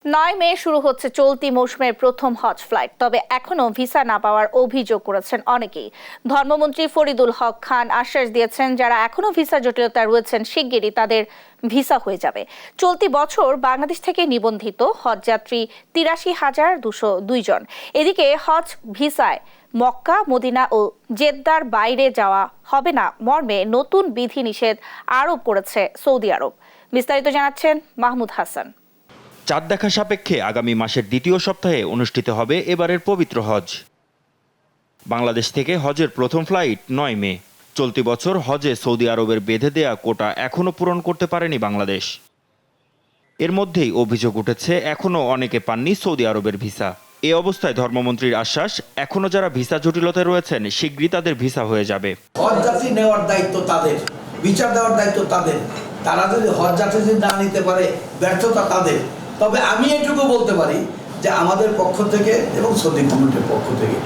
৯ মে শুরু হচ্ছে চলতি মৌসুমের প্রথম হজ ফ্লাইট। তবে এখনো ভিসা না পাওয়ার অভিযোগ করেছেন অনেকেই। ধর্মমন্ত্রী ফরিদুল হক খান আশ্বাস দিয়েছেন, যারা এখনো ভিসা জটিলতায় রয়েছেন শিগগিরই তাদের ভিসা হয়ে যাবে। চলতি বছর বাংলাদেশ থেকে নিবন্ধিত হজযাত্রী ৮৩,২০২ জন। এদিকে হজ ভিসায় মক্কা, মদিনা ও জেদ্দার বাইরে যাওয়া হবে না মর্মে নতুন বিধিনিষেধ আরোপ করেছে সৌদি আরব। বিস্তারিত জানাচ্ছেন মাহমুদ হাসান। চাঁদ দেখা সাপেক্ষে আগামী মাসের দ্বিতীয় সপ্তাহে অনুষ্ঠিত হবে এবারের পবিত্র হজ। বাংলাদেশ থেকে হজের প্রথম ফ্লাইট ৯ মে। চলতি বছর হজে সৌদি আরবের বেঁধে দেয়া কোটা এখনও পূরণ করতে পারেনি বাংলাদেশ। এর মধ্যেই অভিযোগ উঠেছে এখনও অনেকে পাননি সৌদি আরবের ভিসা। এ অবস্থায় ধর্মমন্ত্রীর আশ্বাস, এখনও যারা ভিসা জটিলতায় রয়েছেন শীঘ্রই তাদের ভিসা হয়ে যাবে। হজযাত্রী নেওয়ার দায়িত্ব তাদের, বিচার দেওয়ার দায়িত্ব তাদের। তারা যদি হজযাত্রী যদি না নিতে পারে, ব্যর্থতা তাদের। তবে আমি এটুকু বলতে পারি যে আমাদের পক্ষ থেকে এবং সৌদি গভর্নমেন্টের পক্ষ থেকে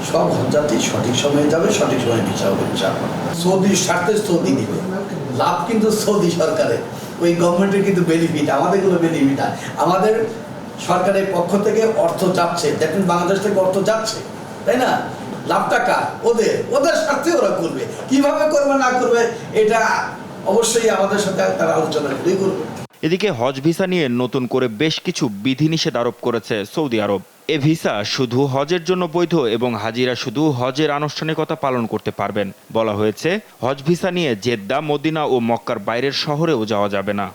সব হজযাত্রী সঠিক সময়ে যাবে, সঠিক সময়ে ভিসা হবে ইনশাআল্লাহ। সৌদির স্বার্থে সৌদি নেবে, লাভ কিন্তু সৌদি সরকারের, ওই গভর্নমেন্টের কিন্তু বেনিফিট, আমাদের কোনো বেনিফিট না। আমাদের সরকারের পক্ষ থেকে অর্থ যাচ্ছে, দেখুন বাংলাদেশ থেকে অর্থ যাচ্ছে, তাই না? লাভটা কার? ওদের স্বার্থে ওরা করবে। কিভাবে করবে না করবে এটা অবশ্যই আমাদের সাথে তারা আলোচনা করেই করবে। এদিকে হজ ভিসা নিয়ে নতুন করে বেশ কিছু বিধিনিষেধ আরোপ করেছে সৌদি আরব। এ ভিসা শুধু হজের জন্য বৈধ এবং হাজিরা শুধু হজের আনুষ্ঠানিকতা পালন করতে পারবেন। বলা হয়েছে, হজ ভিসা নিয়ে জেদ্দা, মদিনা ও মক্কার বাইরের শহরেও যাওয়া যাবে না।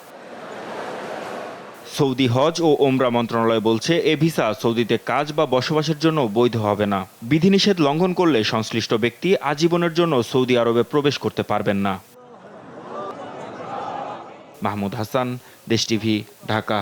সৌদি হজ ও ওমরা মন্ত্রণালয় বলছে, এ ভিসা সৌদিতে কাজ বা বসবাসের জন্য বৈধ হবে না। বিধিনিষেধ লঙ্ঘন করলে সংশ্লিষ্ট ব্যক্তি আজীবনের জন্য সৌদি আরবে প্রবেশ করতে পারবেন না। মাহমুদ হাসান, দেশ টিভি, ঢাকা।